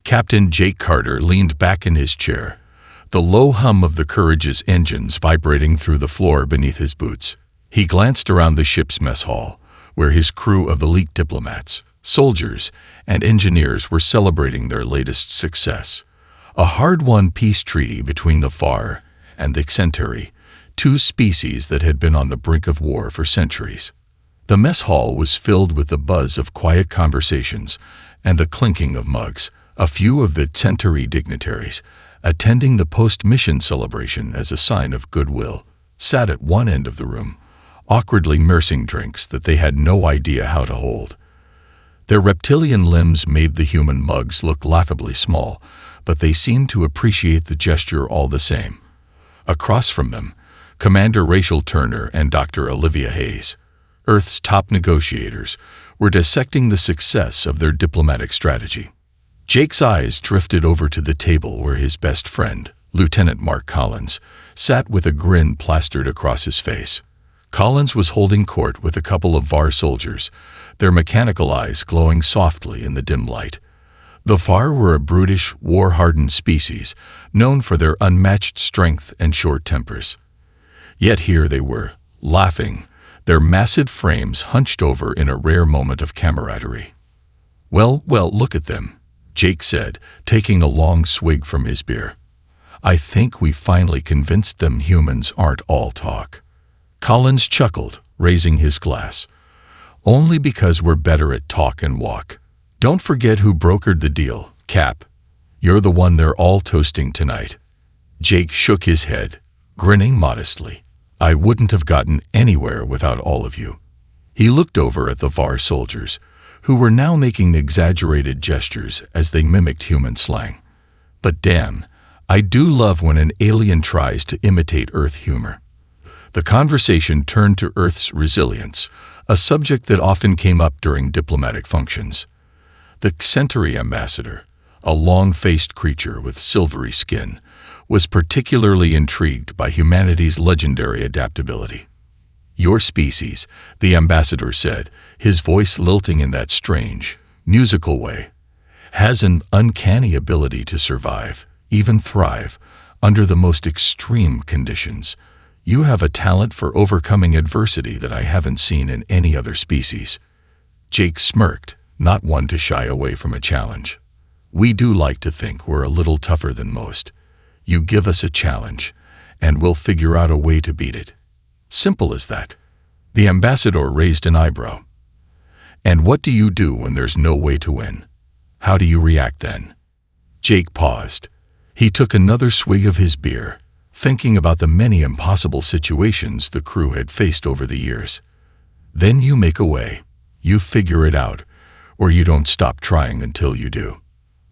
Captain Jake Carter leaned back in his chair, the low hum of the Courage's engines vibrating through the floor beneath his boots. He glanced around the ship's mess hall, where his crew of elite diplomats, soldiers, and engineers were celebrating their latest success. A hard-won peace treaty between the Far and the Centauri, two species that had been on the brink of war for centuries. The mess hall was filled with the buzz of quiet conversations and the clinking of mugs. A few of the Centauri dignitaries, attending the post-mission celebration as a sign of goodwill, sat at one end of the room, awkwardly nursing drinks that they had no idea how to hold. Their reptilian limbs made the human mugs look laughably small, but they seemed to appreciate the gesture all the same. Across from them, Commander Rachel Turner and Dr. Olivia Hayes, Earth's top negotiators, were dissecting the success of their diplomatic strategy. Jake's eyes drifted over to the table where his best friend, Lieutenant Mark Collins, sat with a grin plastered across his face. Collins was holding court with a couple of VAR soldiers, their mechanical eyes glowing softly in the dim light. The VAR were a brutish, war-hardened species, known for their unmatched strength and short tempers. Yet here they were, laughing, their massive frames hunched over in a rare moment of camaraderie. Well, look at them," Jake said, taking a long swig from his beer. "I think we finally convinced them humans aren't all talk." Collins chuckled, raising his glass. "Only because we're better at talk and walk. Don't forget who brokered the deal, Cap. You're the one they're all toasting tonight." Jake shook his head, grinning modestly. "I wouldn't have gotten anywhere without all of you." He looked over at the VAR soldiers, who were now making exaggerated gestures as they mimicked human slang. "But damn, I do love when an alien tries to imitate Earth humor." The conversation turned to Earth's resilience, a subject that often came up during diplomatic functions. The Centauri ambassador, a long-faced creature with silvery skin, was particularly intrigued by humanity's legendary adaptability. "Your species," the ambassador said, his voice lilting in that strange, musical way, "has an uncanny ability to survive, even thrive, under the most extreme conditions. You have a talent for overcoming adversity that I haven't seen in any other species." Jake smirked, not one to shy away from a challenge. "We do like to think we're a little tougher than most. You give us a challenge, and we'll figure out a way to beat it. Simple as that." The ambassador raised an eyebrow. "And what do you do when there's no way to win? How do you react then?" Jake paused. He took another swig of his beer, thinking about the many impossible situations the crew had faced over the years. "Then you make a way. You figure it out, or you don't stop trying until you do."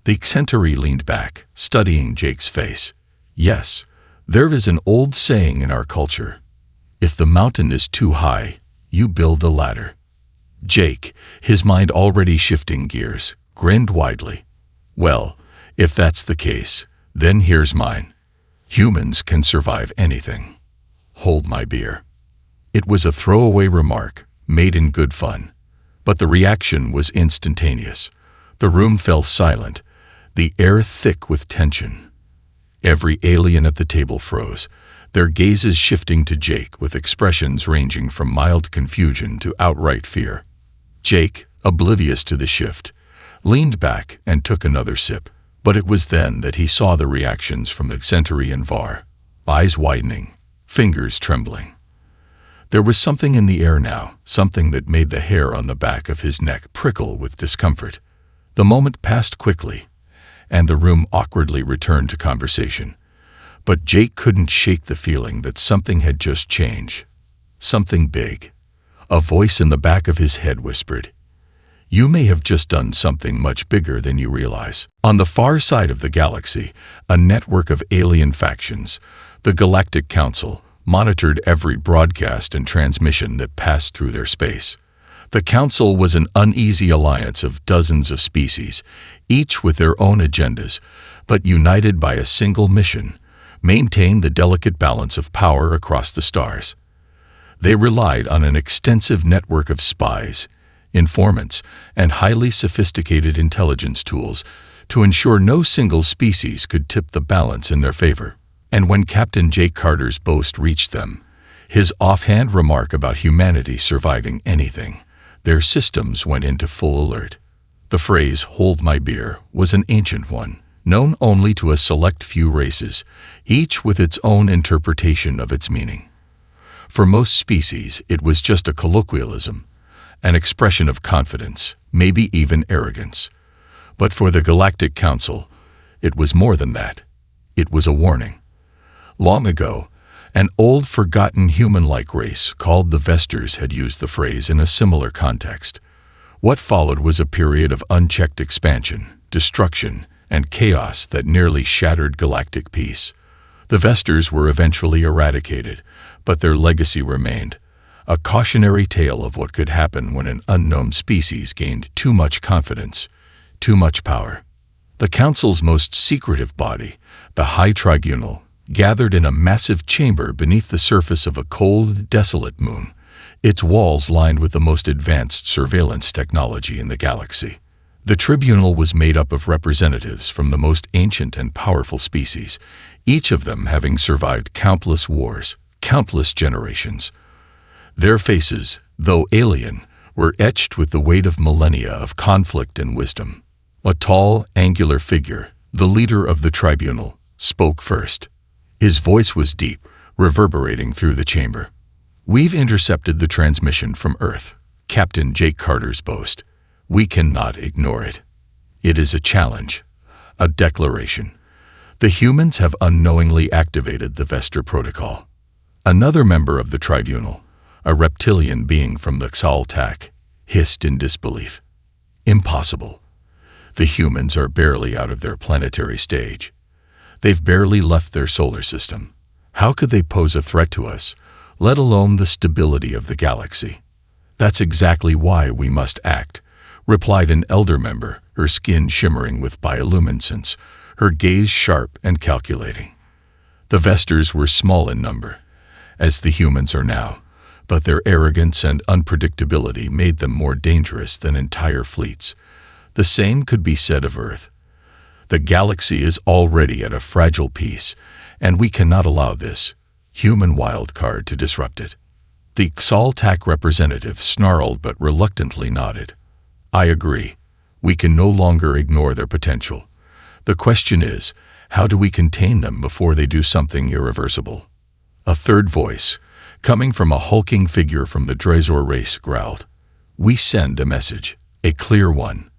The Centauri leaned back, studying Jake's face. "Yes, there is an old saying in our culture. If the mountain is too high, you build a ladder." Jake, his mind already shifting gears, grinned widely. "Well, if that's the case, then here's mine. Humans can survive anything. Hold my beer." It was a throwaway remark, made in good fun. But the reaction was instantaneous. The room fell silent, the air thick with tension. Every alien at the table froze, their gazes shifting to Jake with expressions ranging from mild confusion to outright fear. Jake, oblivious to the shift, leaned back and took another sip, but it was then that he saw the reactions from the Centauri and VAR, eyes widening, fingers trembling. There was something in the air now, something that made the hair on the back of his neck prickle with discomfort. The moment passed quickly, and the room awkwardly returned to conversation. But Jake couldn't shake the feeling that something had just changed. Something big. A voice in the back of his head whispered, "You may have just done something much bigger than you realize." On the far side of the galaxy, a network of alien factions, the Galactic Council, monitored every broadcast and transmission that passed through their space. The Council was an uneasy alliance of dozens of species, each with their own agendas, but united by a single mission: maintain the delicate balance of power across the stars. They relied on an extensive network of spies, informants, and highly sophisticated intelligence tools to ensure no single species could tip the balance in their favor. And when Captain Jake Carter's boast reached them, his offhand remark about humanity surviving anything, their systems went into full alert. The phrase, "hold my beer," was an ancient one, known only to a select few races, each with its own interpretation of its meaning. For most species, it was just a colloquialism, an expression of confidence, maybe even arrogance. But for the Galactic Council, it was more than that. It was a warning. Long ago, an old forgotten human-like race called the Vesters had used the phrase in a similar context. What followed was a period of unchecked expansion, destruction, and chaos that nearly shattered galactic peace. The Vesters were eventually eradicated, but their legacy remained, a cautionary tale of what could happen when an unknown species gained too much confidence, too much power. The Council's most secretive body, the High Tribunal, gathered in a massive chamber beneath the surface of a cold, desolate moon, its walls lined with the most advanced surveillance technology in the galaxy. The tribunal was made up of representatives from the most ancient and powerful species, each of them having survived countless wars, countless generations. Their faces, though alien, were etched with the weight of millennia of conflict and wisdom. A tall, angular figure, the leader of the tribunal, spoke first. His voice was deep, reverberating through the chamber. "We've intercepted the transmission from Earth," Captain Jake Carter's boast. "We cannot ignore it. It is a challenge, a declaration. The humans have unknowingly activated the Vester Protocol." Another member of the tribunal, a reptilian being from the Xaltac, hissed in disbelief. "Impossible. The humans are barely out of their planetary stage. They've barely left their solar system. How could they pose a threat to us, let alone the stability of the galaxy?" "That's exactly why we must act," replied an elder member, her skin shimmering with bioluminescence, her gaze sharp and calculating. The Vesters were small in number, as the humans are now, but their arrogance and unpredictability made them more dangerous than entire fleets. The same could be said of Earth. The galaxy is already at a fragile peace, and we cannot allow this human wildcard to disrupt it. The Xaltac representative snarled but reluctantly nodded. "I agree. We can no longer ignore their potential. The question is, how do we contain them before they do something irreversible?" A third voice, coming from a hulking figure from the Drazor race, growled. "We send a message, a clear one.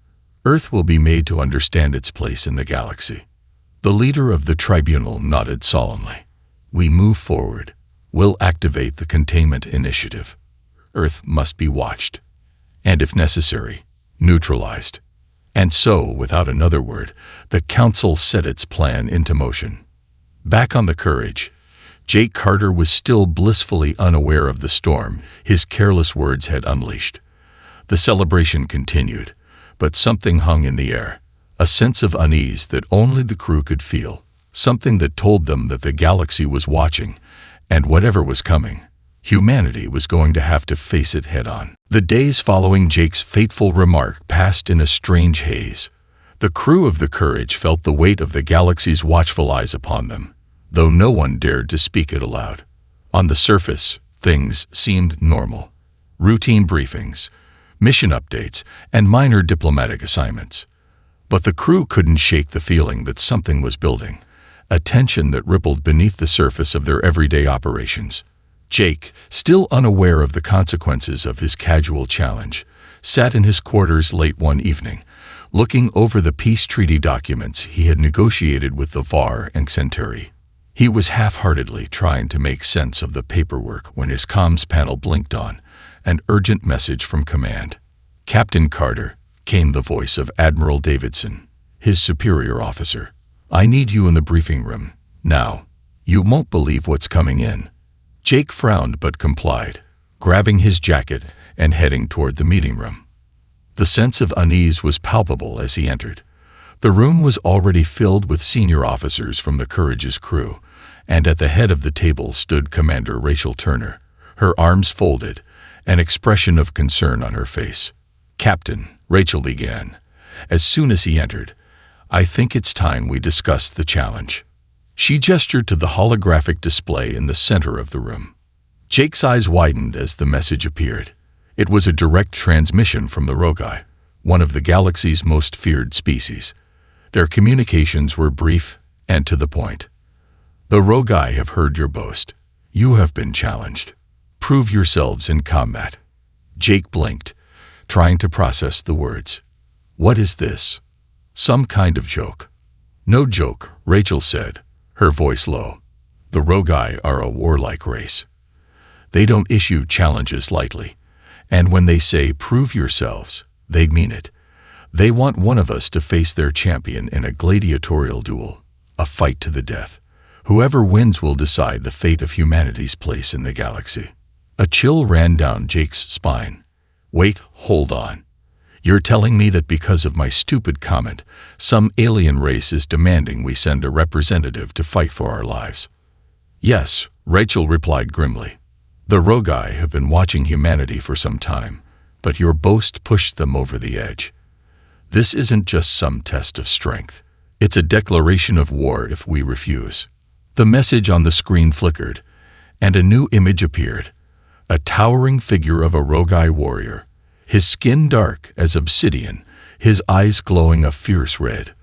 Earth will be made to understand its place in the galaxy." The leader of the tribunal nodded solemnly. "We move forward. We'll activate the containment initiative. Earth must be watched, and if necessary, neutralized." And so, without another word, the Council set its plan into motion. Back on the Courage, Jake Carter was still blissfully unaware of the storm his careless words had unleashed. The celebration continued, but something hung in the air, a sense of unease that only the crew could feel, something that told them that the galaxy was watching, and whatever was coming, humanity was going to have to face it head-on. The days following Jake's fateful remark passed in a strange haze. The crew of the Courage felt the weight of the galaxy's watchful eyes upon them, though no one dared to speak it aloud. On the surface, things seemed normal. Routine briefings, mission updates, and minor diplomatic assignments. But the crew couldn't shake the feeling that something was building, a tension that rippled beneath the surface of their everyday operations. Jake, still unaware of the consequences of his casual challenge, sat in his quarters late one evening, looking over the peace treaty documents he had negotiated with the Var and Centauri. He was half-heartedly trying to make sense of the paperwork when his comms panel blinked on, an urgent message from command. "Captain Carter," came the voice of Admiral Davidson, his superior officer. "I need you in the briefing room, now. You won't believe what's coming in." Jake frowned but complied, grabbing his jacket and heading toward the meeting room. The sense of unease was palpable as he entered. The room was already filled with senior officers from the Courage's crew, and at the head of the table stood Commander Rachel Turner, her arms folded, an expression of concern on her face. "Captain," Rachel began, as soon as he entered, I think it's time we discussed the challenge." She gestured to the holographic display in the center of the room. Jake's eyes widened as the message appeared. It was a direct transmission from the Rogai, one of the galaxy's most feared species. Their communications were brief and to the point. "The Rogai have heard your boast. You have been challenged. Prove yourselves in combat." Jake blinked, trying to process the words. "What is this? Some kind of joke?" "No joke," Rachel said, her voice low. "The Rogai are a warlike race. They don't issue challenges lightly, and when they say prove yourselves, they mean it. They want one of us to face their champion in a gladiatorial duel, a fight to the death. Whoever wins will decide the fate of humanity's place in the galaxy." A chill ran down Jake's spine. "Wait, hold on. You're telling me that because of my stupid comment, some alien race is demanding we send a representative to fight for our lives?" "Yes," Rachel replied grimly. "The Rogai have been watching humanity for some time, but your boast pushed them over the edge. This isn't just some test of strength. It's a declaration of war if we refuse." The message on the screen flickered, and a new image appeared. A towering figure of a Rogai warrior, his skin dark as obsidian, his eyes glowing a fierce red.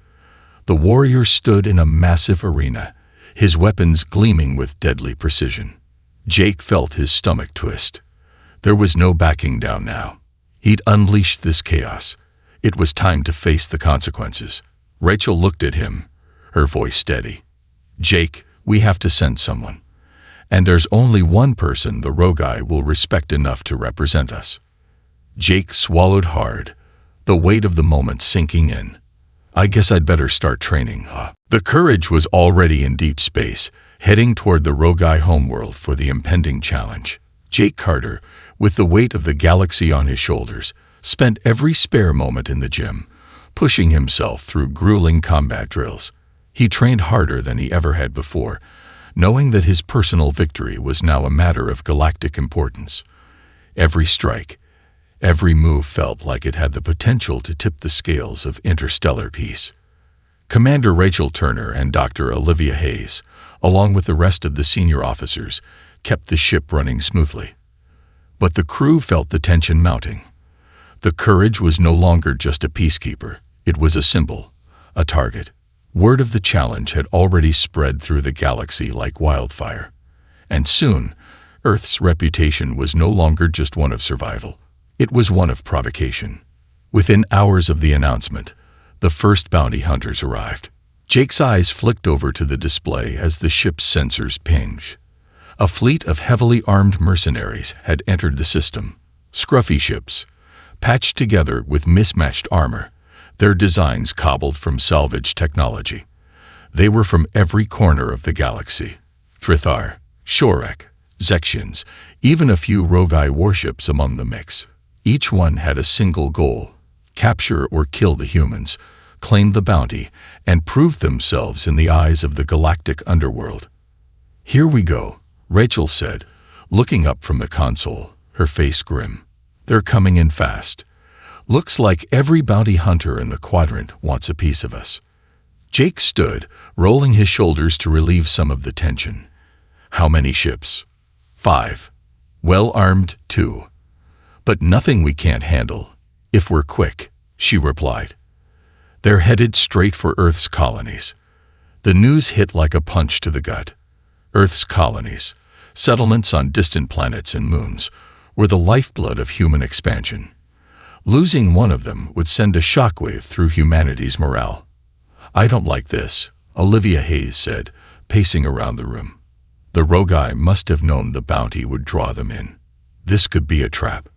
The warrior stood in a massive arena, his weapons gleaming with deadly precision. Jake felt his stomach twist. There was no backing down now. He'd unleashed this chaos. It was time to face the consequences. Rachel looked at him, her voice steady. "Jake, we have to send someone. And there's only one person the Rogai will respect enough to represent us." Jake swallowed hard, the weight of the moment sinking in. "I guess I'd better start training, huh?" The Courage was already in deep space, heading toward the Rogai homeworld for the impending challenge. Jake Carter, with the weight of the galaxy on his shoulders, spent every spare moment in the gym, pushing himself through grueling combat drills. He trained harder than he ever had before, knowing that his personal victory was now a matter of galactic importance. Every strike, every move felt like it had the potential to tip the scales of interstellar peace. Commander Rachel Turner and Dr. Olivia Hayes, along with the rest of the senior officers, kept the ship running smoothly. But the crew felt the tension mounting. The Courage was no longer just a peacekeeper. It was a symbol, a target. Word of the challenge had already spread through the galaxy like wildfire. And soon, Earth's reputation was no longer just one of survival. It was one of provocation. Within hours of the announcement, the first bounty hunters arrived. Jake's eyes flicked over to the display as the ship's sensors pinged. A fleet of heavily armed mercenaries had entered the system. Scruffy ships, patched together with mismatched armor, their designs cobbled from salvage technology. They were from every corner of the galaxy. Frithar, Shorek, Zexians, even a few Rogai warships among the mix. Each one had a single goal: capture or kill the humans, claim the bounty, and prove themselves in the eyes of the galactic underworld. "Here we go," Rachel said, looking up from the console, her face grim. "They're coming in fast. Looks like every bounty hunter in the quadrant wants a piece of us." Jake stood, rolling his shoulders to relieve some of the tension. "How many ships?" "5. Well-armed, 2. But nothing we can't handle, if we're quick," she replied. "They're headed straight for Earth's colonies." The news hit like a punch to the gut. Earth's colonies, settlements on distant planets and moons, were the lifeblood of human expansion. Losing one of them would send a shockwave through humanity's morale. "I don't like this," Olivia Hayes said, pacing around the room. "The Rogai must have known the bounty would draw them in. This could be a trap."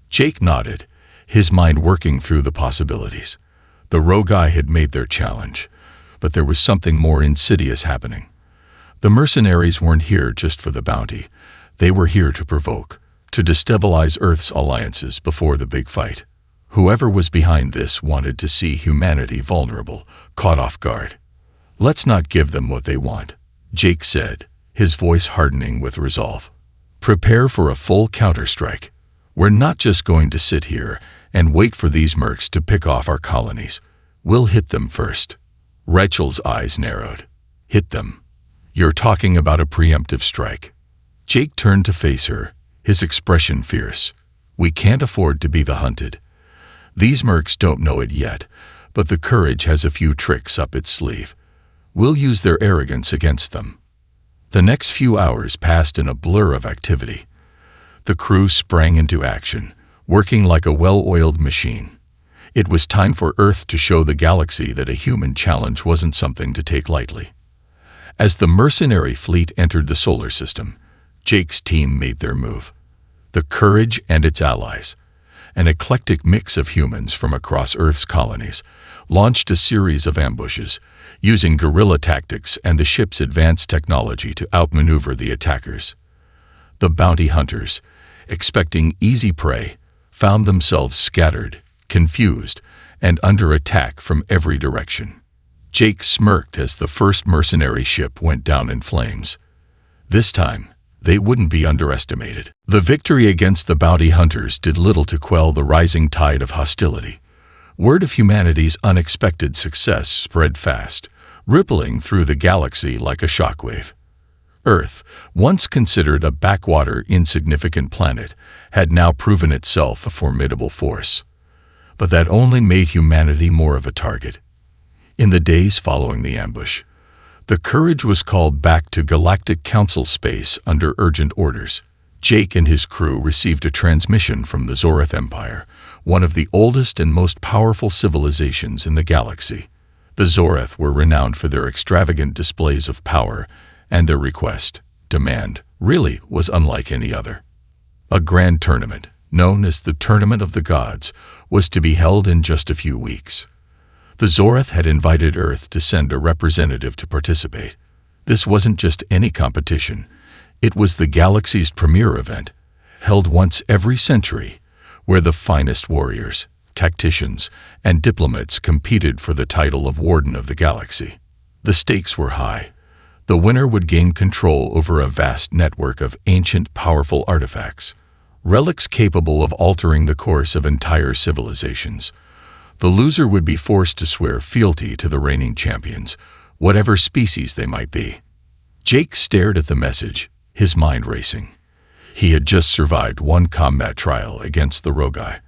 Jake nodded, his mind working through the possibilities. The Rogai had made their challenge, but there was something more insidious happening. The mercenaries weren't here just for the bounty. They were here to provoke, to destabilize Earth's alliances before the big fight. Whoever was behind this wanted to see humanity vulnerable, caught off guard. "Let's not give them what they want," Jake said, his voice hardening with resolve. "Prepare for a full counterstrike. We're not just going to sit here and wait for these mercs to pick off our colonies. We'll hit them first." Rachel's eyes narrowed. Hit them. You're talking about a preemptive strike. Jake turned to face her, his expression fierce. We can't afford to be the hunted. These mercs don't know it yet, but the Courage has a few tricks up its sleeve. We'll use their arrogance against them. The next few hours passed in a blur of activity. The crew sprang into action, working like a well-oiled machine. It was time for Earth to show the galaxy that a human challenge wasn't something to take lightly. As the mercenary fleet entered the solar system, Jake's team made their move. The Courage and its allies, an eclectic mix of humans from across Earth's colonies, launched a series of ambushes, using guerrilla tactics and the ship's advanced technology to outmaneuver the attackers. The bounty hunters, expecting easy prey, found themselves scattered, confused, and under attack from every direction. Jake smirked as the first mercenary ship went down in flames. This time, they wouldn't be underestimated. The victory against the bounty hunters did little to quell the rising tide of hostility. Word of humanity's unexpected success spread fast, rippling through the galaxy like a shockwave. Earth, once considered a backwater, insignificant planet, had now proven itself a formidable force. But that only made humanity more of a target. In the days following the ambush, the Courage was called back to Galactic Council space under urgent orders. Jake and his crew received a transmission from the Zorath Empire, one of the oldest and most powerful civilizations in the galaxy. The Zorath were renowned for their extravagant displays of power, and their demand, really was unlike any other. A grand tournament, known as the Tournament of the Gods, was to be held in just a few weeks. The Zorath had invited Earth to send a representative to participate. This wasn't just any competition. It was the galaxy's premier event, held once every century, where the finest warriors, tacticians, and diplomats competed for the title of Warden of the Galaxy. The stakes were high. The winner would gain control over a vast network of ancient, powerful artifacts, relics capable of altering the course of entire civilizations. The loser would be forced to swear fealty to the reigning champions, whatever species they might be. Jake stared at the message, his mind racing. He had just survived one combat trial against the Rogai,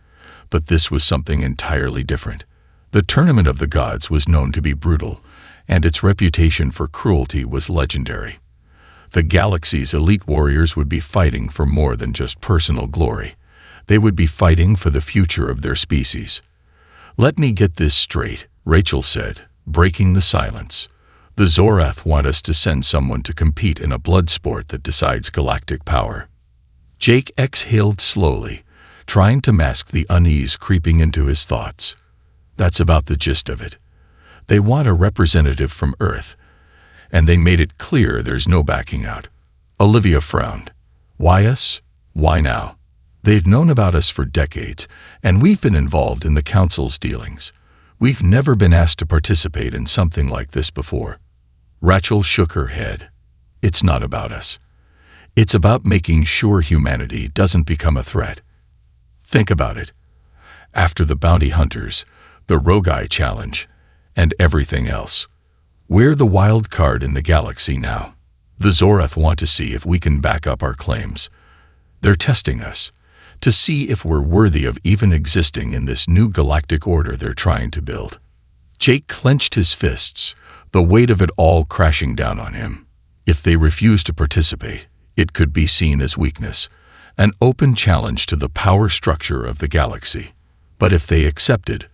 but this was something entirely different. The Tournament of the Gods was known to be brutal, and its reputation for cruelty was legendary. The galaxy's elite warriors would be fighting for more than just personal glory. They would be fighting for the future of their species. Let me get this straight, Rachel said, breaking the silence. The Zorath want us to send someone to compete in a blood sport that decides galactic power. Jake exhaled slowly, trying to mask the unease creeping into his thoughts. That's about the gist of it. They want a representative from Earth, and they made it clear there's no backing out. Olivia frowned. Why us? Why now? They've known about us for decades, and we've been involved in the Council's dealings. We've never been asked to participate in something like this before. Rachel shook her head. It's not about us. It's about making sure humanity doesn't become a threat. Think about it. After the bounty hunters, the Rogai challenge, and everything else, we're the wild card in the galaxy now. The Zorath want to see if we can back up our claims. They're testing us, to see if we're worthy of even existing in this new galactic order they're trying to build. Jake clenched his fists, the weight of it all crashing down on him. If they refuse to participate, it could be seen as weakness, an open challenge to the power structure of the galaxy. But if they accepted,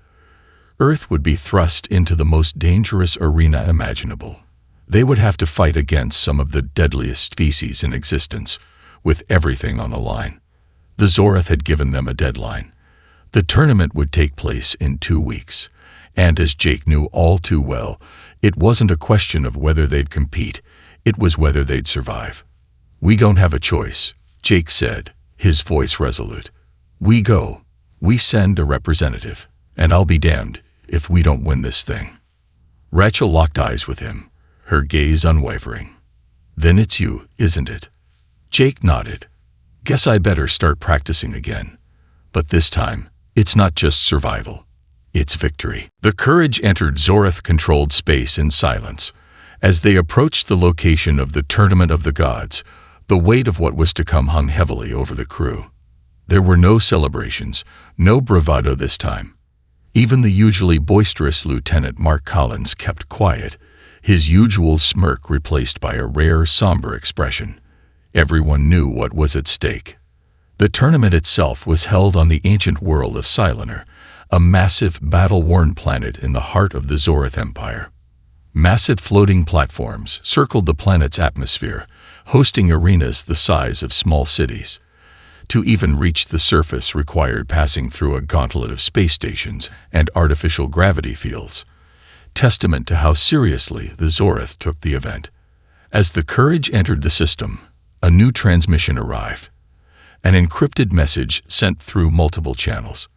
Earth would be thrust into the most dangerous arena imaginable. They would have to fight against some of the deadliest species in existence, with everything on the line. The Zorath had given them a deadline. The tournament would take place in 2 weeks, and as Jake knew all too well, it wasn't a question of whether they'd compete, it was whether they'd survive. We don't have a choice, Jake said, his voice resolute. We go. We send a representative, and I'll be damned if we don't win this thing. Rachel locked eyes with him, her gaze unwavering. Then it's you, isn't it? Jake nodded. Guess I better start practicing again. But this time, it's not just survival. It's victory. The Courage entered Zorath-controlled space in silence. As they approached the location of the Tournament of the Gods, the weight of what was to come hung heavily over the crew. There were no celebrations, no bravado this time. Even the usually boisterous Lieutenant Mark Collins kept quiet, his usual smirk replaced by a rare, somber expression. Everyone knew what was at stake. The tournament itself was held on the ancient world of Silenar, a massive, battle-worn planet in the heart of the Zorath Empire. Massive floating platforms circled the planet's atmosphere, hosting arenas the size of small cities. To even reach the surface required passing through a gauntlet of space stations and artificial gravity fields, testament to how seriously the Zorath took the event. As the Courage entered the system, a new transmission arrived. An encrypted message sent through multiple channels.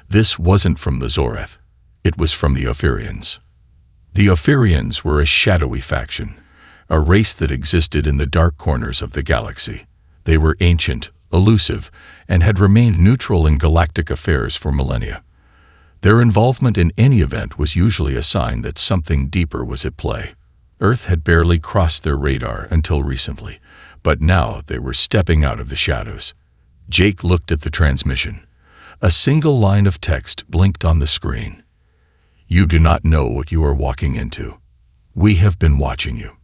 This wasn't from the Zorath. It was from the Ophirians. The Ophirians were a shadowy faction, a race that existed in the dark corners of the galaxy. They were ancient, elusive, and had remained neutral in galactic affairs for millennia. Their involvement in any event was usually a sign that something deeper was at play. Earth had barely crossed their radar until recently, but now they were stepping out of the shadows. Jake looked at the transmission. A single line of text blinked on the screen. "You do not know what you are walking into. We have been watching you.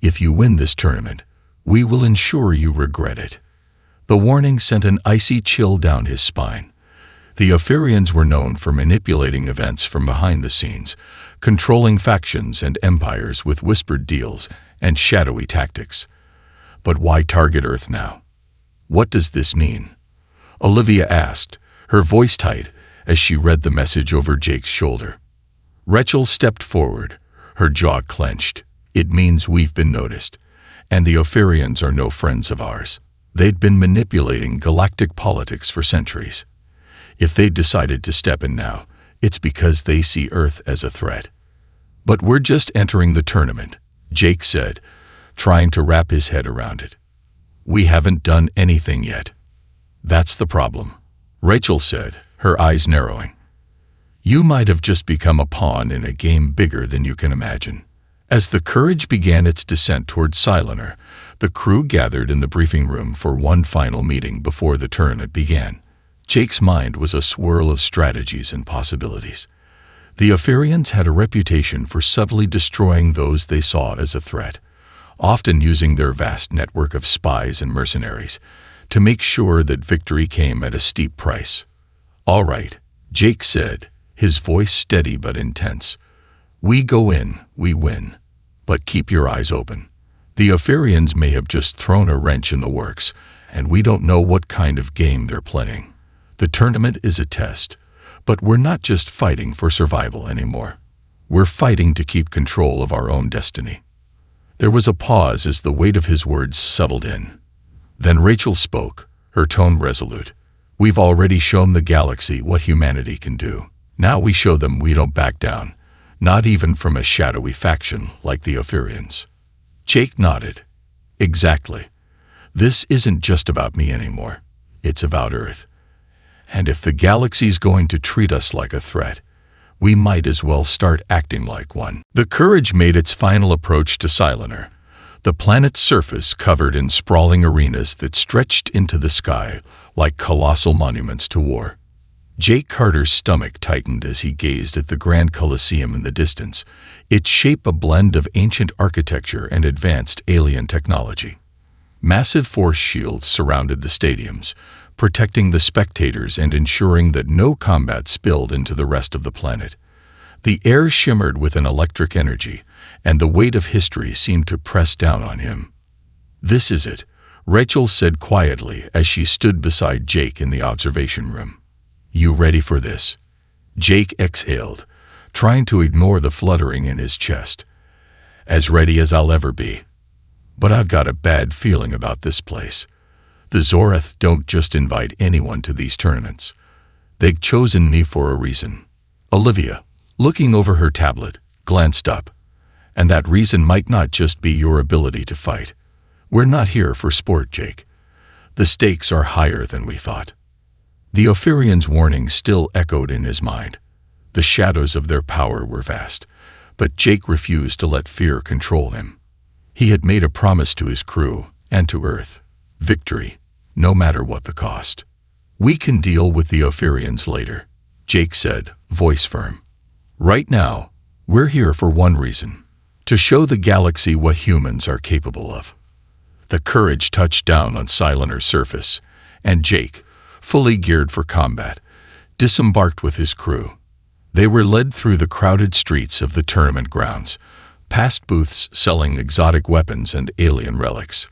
If you win this tournament, we will ensure you regret it." The warning sent an icy chill down his spine. The Ophirians were known for manipulating events from behind the scenes, controlling factions and empires with whispered deals and shadowy tactics. But why target Earth now? What does this mean? Olivia asked, her voice tight as she read the message over Jake's shoulder. Rachel stepped forward, her jaw clenched. "It means we've been noticed, and the Ophirians are no friends of ours. They'd been manipulating galactic politics for centuries. If they decided to step in now, it's because they see Earth as a threat." "But we're just entering the tournament," Jake said, trying to wrap his head around it. "We haven't done anything yet." "That's the problem," Rachel said, her eyes narrowing. "You might have just become a pawn in a game bigger than you can imagine." As the Courage began its descent toward Silenar, the crew gathered in the briefing room for one final meeting before the tournament began. Jake's mind was a swirl of strategies and possibilities. The Ophirians had a reputation for subtly destroying those they saw as a threat, often using their vast network of spies and mercenaries to make sure that victory came at a steep price. "All right," Jake said, his voice steady but intense. "We go in, we win. But keep your eyes open. The Ophirians may have just thrown a wrench in the works, and we don't know what kind of game they're playing. The tournament is a test, but we're not just fighting for survival anymore. We're fighting to keep control of our own destiny." There was a pause as the weight of his words settled in. Then Rachel spoke, her tone resolute. "We've already shown the galaxy what humanity can do. Now we show them we don't back down, not even from a shadowy faction like the Ophirians." Jake nodded. "Exactly. This isn't just about me anymore. It's about Earth. And if the galaxy's going to treat us like a threat, we might as well start acting like one." The Courage made its final approach to Silenar, the planet's surface covered in sprawling arenas that stretched into the sky like colossal monuments to war. Jake Carter's stomach tightened as he gazed at the Grand Colosseum in the distance, its shape a blend of ancient architecture and advanced alien technology. Massive force shields surrounded the stadiums, protecting the spectators and ensuring that no combat spilled into the rest of the planet. The air shimmered with an electric energy, and the weight of history seemed to press down on him. "This is it," Rachel said quietly as she stood beside Jake in the observation room. "You ready for this?" Jake exhaled, trying to ignore the fluttering in his chest. "As ready as I'll ever be. But I've got a bad feeling about this place. The Zorath don't just invite anyone to these tournaments. They've chosen me for a reason." Olivia, looking over her tablet, glanced up. "And that reason might not just be your ability to fight. We're not here for sport, Jake. The stakes are higher than we thought." The Ophirian's warning still echoed in his mind. The shadows of their power were vast, but Jake refused to let fear control him. He had made a promise to his crew and to Earth: victory, no matter what the cost. "We can deal with the Ophirians later," Jake said, voice firm. "Right now, we're here for one reason: to show the galaxy what humans are capable of." The Courage touched down on Silenur's surface, and Jake, fully geared for combat, disembarked with his crew. They were led through the crowded streets of the tournament grounds, past booths selling exotic weapons and alien relics.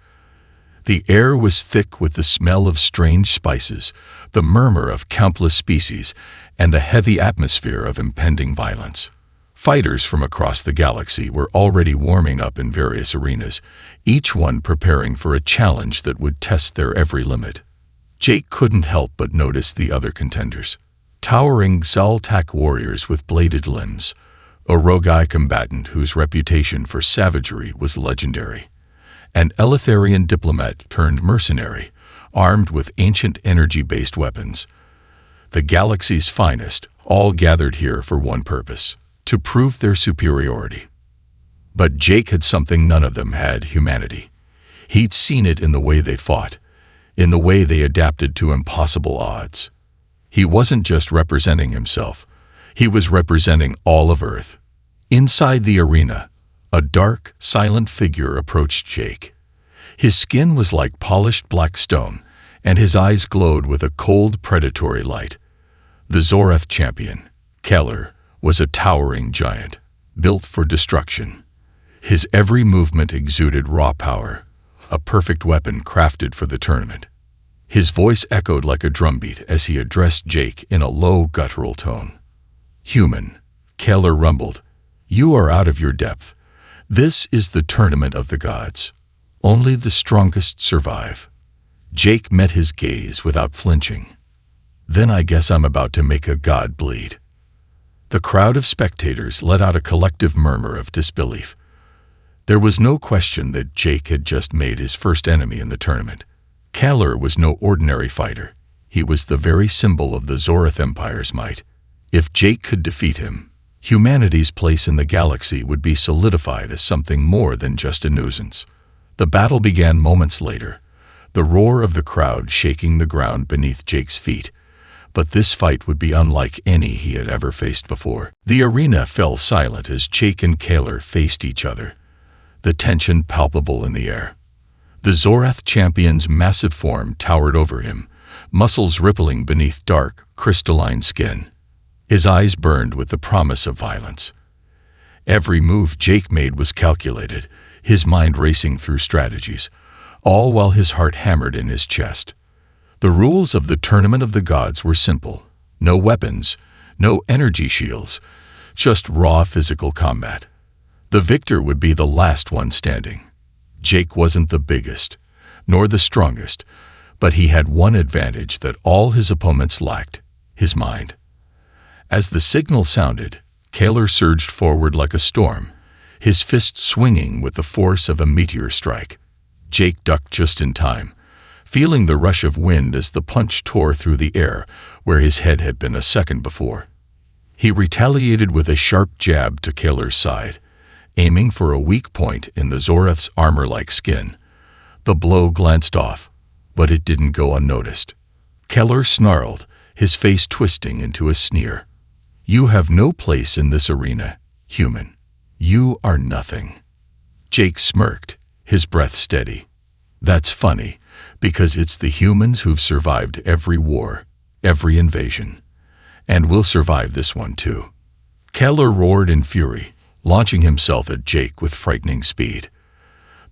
The air was thick with the smell of strange spices, the murmur of countless species, and the heavy atmosphere of impending violence. Fighters from across the galaxy were already warming up in various arenas, each one preparing for a challenge that would test their every limit. Jake couldn't help but notice the other contenders. Towering Zaltak warriors with bladed limbs, a Rogai combatant whose reputation for savagery was legendary, an Eleutherian diplomat turned mercenary, armed with ancient energy-based weapons. The galaxy's finest, all gathered here for one purpose: to prove their superiority. But Jake had something none of them had: humanity. He'd seen it in the way they fought, in the way they adapted to impossible odds. He wasn't just representing himself, he was representing all of Earth. Inside the arena, a dark, silent figure approached Jake. His skin was like polished black stone, and his eyes glowed with a cold, predatory light. The Zorath champion, Keller, was a towering giant, built for destruction. His every movement exuded raw power, a perfect weapon crafted for the tournament. His voice echoed like a drumbeat as he addressed Jake in a low, guttural tone. "Human," Keller rumbled, "you are out of your depth. This is the tournament of the gods. Only the strongest survive." Jake met his gaze without flinching. "Then I guess I'm about to make a god bleed." The crowd of spectators let out a collective murmur of disbelief. There was no question that Jake had just made his first enemy in the tournament. Keller was no ordinary fighter. He was the very symbol of the Zorath Empire's might. If Jake could defeat him, humanity's place in the galaxy would be solidified as something more than just a nuisance. The battle began moments later, the roar of the crowd shaking the ground beneath Jake's feet. But this fight would be unlike any he had ever faced before. The arena fell silent as Jake and Keller faced each other, the tension palpable in the air. The Zorath champion's massive form towered over him, muscles rippling beneath dark, crystalline skin. His eyes burned with the promise of violence. Every move Jake made was calculated, his mind racing through strategies, all while his heart hammered in his chest. The rules of the Tournament of the Gods were simple: no weapons, no energy shields, just raw physical combat. The victor would be the last one standing. Jake wasn't the biggest, nor the strongest, but he had one advantage that all his opponents lacked: his mind. As the signal sounded, Keller surged forward like a storm, his fist swinging with the force of a meteor strike. Jake ducked just in time, feeling the rush of wind as the punch tore through the air where his head had been a second before. He retaliated with a sharp jab to Keller's side, aiming for a weak point in the Zorath's armor-like skin. The blow glanced off, but it didn't go unnoticed. Keller snarled, his face twisting into a sneer. "You have no place in this arena, human. You are nothing." Jake smirked, his breath steady. "That's funny, because it's the humans who've survived every war, every invasion. And will survive this one too." Keller roared in fury, launching himself at Jake with frightening speed.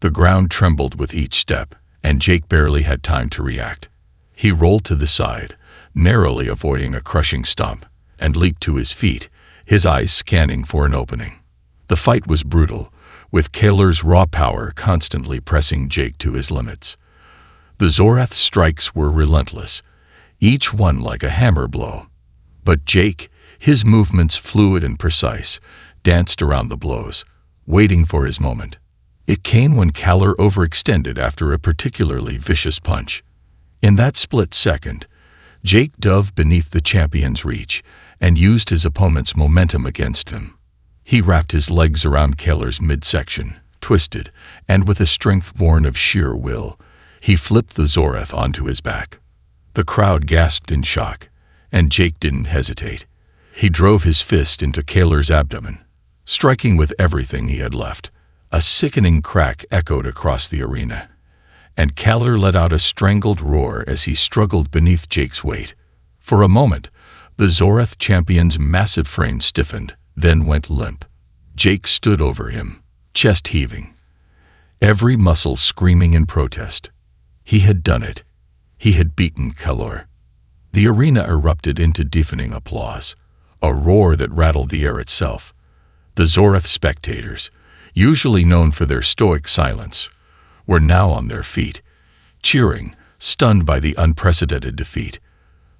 The ground trembled with each step, and Jake barely had time to react. He rolled to the side, narrowly avoiding a crushing stomp, and leaped to his feet, his eyes scanning for an opening. The fight was brutal, with Keller's raw power constantly pressing Jake to his limits. The Zorath's strikes were relentless, each one like a hammer blow. But Jake, his movements fluid and precise, danced around the blows, waiting for his moment. It came when Keller overextended after a particularly vicious punch. In that split second, Jake dove beneath the champion's reach and used his opponent's momentum against him. He wrapped his legs around Kaler's midsection, twisted, and with a strength born of sheer will, he flipped the Zoreth onto his back. The crowd gasped in shock, and Jake didn't hesitate. He drove his fist into Kaler's abdomen, striking with everything he had left. A sickening crack echoed across the arena, and Kaler let out a strangled roar as he struggled beneath Jake's weight. For a moment, the Zoreth champion's massive frame stiffened, then went limp. Jake stood over him, chest heaving, every muscle screaming in protest. He had done it. He had beaten Kaler. The arena erupted into deafening applause, a roar that rattled the air itself. The Zoreth spectators, usually known for their stoic silence, were now on their feet, cheering, stunned by the unprecedented defeat.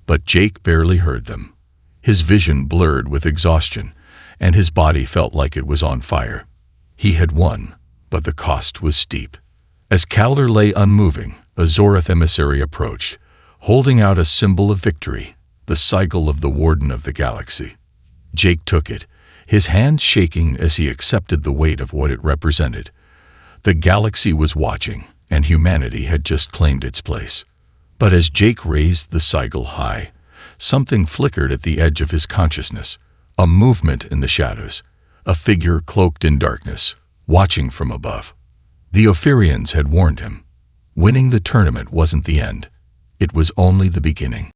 But Jake barely heard them. His vision blurred with exhaustion, and his body felt like it was on fire. He had won, but the cost was steep. As Kaler lay unmoving, a Zoreth emissary approached, holding out a symbol of victory, the sigil of the Warden of the Galaxy. Jake took it, his hand shaking as he accepted the weight of what it represented. The galaxy was watching, and humanity had just claimed its place. But as Jake raised the sigil high, something flickered at the edge of his consciousness, a movement in the shadows, a figure cloaked in darkness, watching from above. The Ophirians had warned him. Winning the tournament wasn't the end. It was only the beginning.